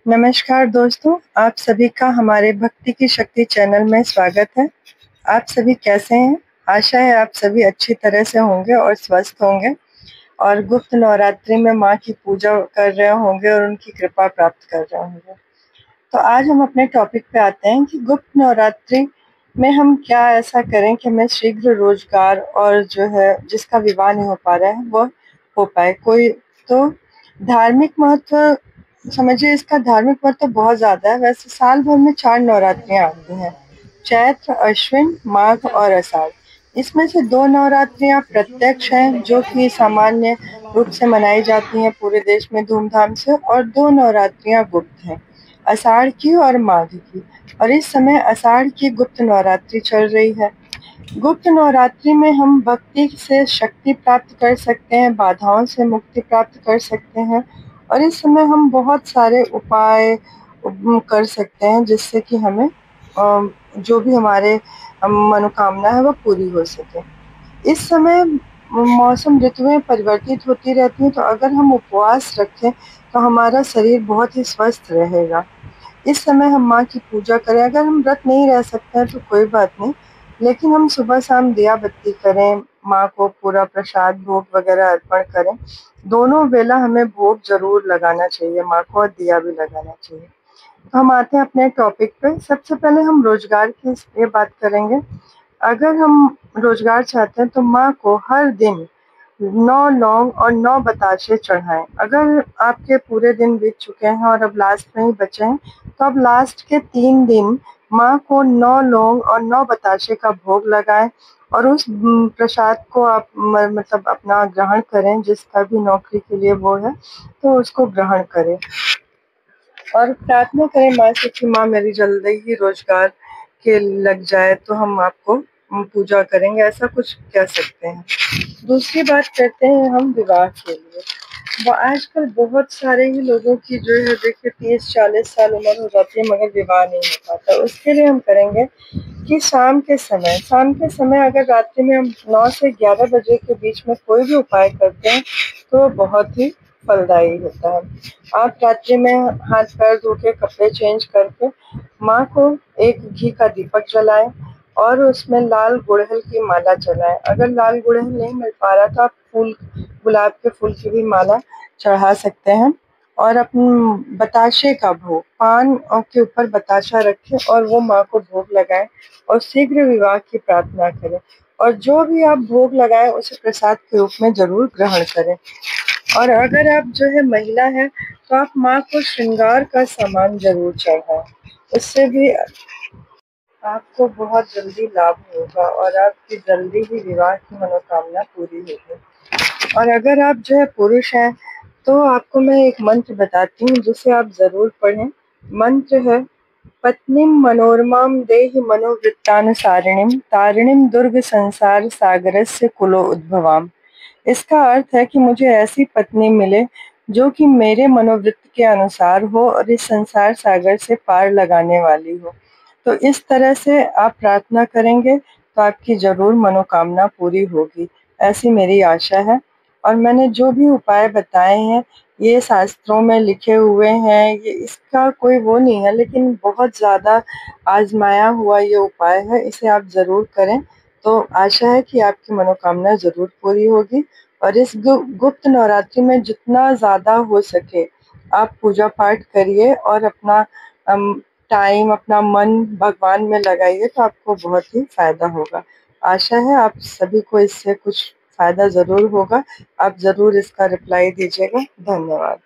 नमस्कार दोस्तों, आप सभी का हमारे भक्ति की शक्ति चैनल में स्वागत है। आप सभी कैसे हैं? आशा है आप सभी अच्छी तरह से होंगे और स्वस्थ होंगे और गुप्त नवरात्रि में माँ की पूजा कर रहे होंगे और उनकी कृपा प्राप्त कर रहे होंगे। तो आज हम अपने टॉपिक पे आते हैं कि गुप्त नवरात्रि में हम क्या ऐसा करें कि हमें शीघ्र रोजगार और जो है जिसका विवाह नहीं हो पा रहा है वो हो पाए। कोई तो धार्मिक महत्व समझिए, इसका धार्मिक महत्व बहुत ज्यादा है। वैसे साल भर में 4 नवरात्रियां आती हैं, चैत्र, अश्विन, माघ और आषाढ़। इसमें से 2 नवरात्रियां प्रत्यक्ष हैं जो कि सामान्य रूप से मनाई जाती हैं पूरे देश में धूमधाम से, और 2 नवरात्रियां गुप्त हैं, आषाढ़ की और माघ की। और इस समय आषाढ़ की गुप्त नवरात्रि चल रही है। गुप्त नवरात्रि में हम भक्ति से शक्ति प्राप्त कर सकते हैं, बाधाओं से मुक्ति प्राप्त कर सकते हैं, और इस समय हम बहुत सारे उपाय कर सकते हैं जिससे कि हमें जो भी हमारे मनोकामना है वो पूरी हो सके। इस समय मौसम ऋतुएं परिवर्तित होती रहती हैं, तो अगर हम उपवास रखें तो हमारा शरीर बहुत ही स्वस्थ रहेगा। इस समय हम माँ की पूजा करें। अगर हम व्रत नहीं रह सकते हैं तो कोई बात नहीं, लेकिन हम सुबह शाम दिया बत्ती करें, माँ को पूरा प्रसाद भोग वगैरह अर्पण करें। दोनों वेला हमें भोग जरूर लगाना चाहिए माँ को, और दिया भी लगाना चाहिए। तो हम आते हैं अपने टॉपिक पे। सबसे पहले हम रोजगार की ये बात करेंगे। अगर हम रोजगार चाहते हैं तो माँ को हर दिन 9 लौंग और 9 बताशे चढ़ाएं। अगर आपके पूरे दिन बीत चुके हैं और अब लास्ट में ही बचे हैं, तो अब लास्ट के 3 दिन माँ को 9 लौंग और 9 बताशे का भोग लगाएं, और उस प्रसाद को आप मतलब अपना ग्रहण करें। जिसका भी नौकरी के लिए वो है तो उसको ग्रहण करें, और प्रार्थना करें माँ से कि माँ मेरी जल्दी ही रोजगार के लग जाए, तो हम आपको पूजा करेंगे, ऐसा कुछ कह सकते हैं। दूसरी बात करते हैं हम विवाह के लिए। वो आजकल बहुत सारे ही लोगों की जो है देखिए 30-40 साल उम्र हो जाती है मगर विवाह नहीं हो पाता। उसके लिए हम करेंगे कि शाम के समय अगर रात्रि में हम 9 से 11 बजे के बीच में कोई भी उपाय करते हैं तो वो बहुत ही फलदायी होता है। आप रात्रि में हाथ पैर धो के कपड़े चेंज करके माँ को एक घी का दीपक जलाएं और उसमें लाल गुड़हल की माला चढ़ाएं। अगर लाल गुड़हल नहीं मिल पा रहा तो आप गुलाब के फूल की भी माला चढ़ा सकते हैं, और अपने बताशे का भोग, पान के ऊपर बताशा रखें और वो माँ को भोग लगाएं और शीघ्र विवाह की प्रार्थना करें। और जो भी आप भोग लगाएं उसे प्रसाद के रूप में जरूर ग्रहण करें। और अगर आप जो है महिला है तो आप माँ को श्रृंगार का सामान जरूर चढ़ाएं। उससे भी आपको बहुत जल्दी लाभ होगा और आपकी जल्दी ही विवाह की मनोकामना पूरी होगी। और अगर आप जो है पुरुष हैं तो आपको मैं एक मंत्र बताती हूँ जिसे आप जरूर पढ़ें। मंत्र है, पत्नीम मनोरमां देहि मनोवृत्तानुसारिणीम तारिणीम दुर्ग संसार सागरस्य कुलो उद्भवाम। इसका अर्थ है कि मुझे ऐसी पत्नी मिले जो कि मेरे मनोवृत्त के अनुसार हो और इस संसार सागर से पार लगाने वाली हो। तो इस तरह से आप प्रार्थना करेंगे तो आपकी जरूर मनोकामना पूरी होगी, ऐसी मेरी आशा है। और मैंने जो भी उपाय बताए हैं ये शास्त्रों में लिखे हुए हैं, ये इसका कोई वो नहीं है, लेकिन बहुत ज़्यादा आजमाया हुआ ये उपाय है। इसे आप ज़रूर करें तो आशा है कि आपकी मनोकामना ज़रूर पूरी होगी। और इस गुप्त नवरात्रि में जितना ज़्यादा हो सके आप पूजा पाठ करिए और अपना टाइम, अपना मन भगवान में लगाइए, तो आपको बहुत ही फायदा होगा। आशा है आप सभी को इससे कुछ फायदा ज़रूर होगा। आप ज़रूर इसका रिप्लाई दीजिएगा। धन्यवाद।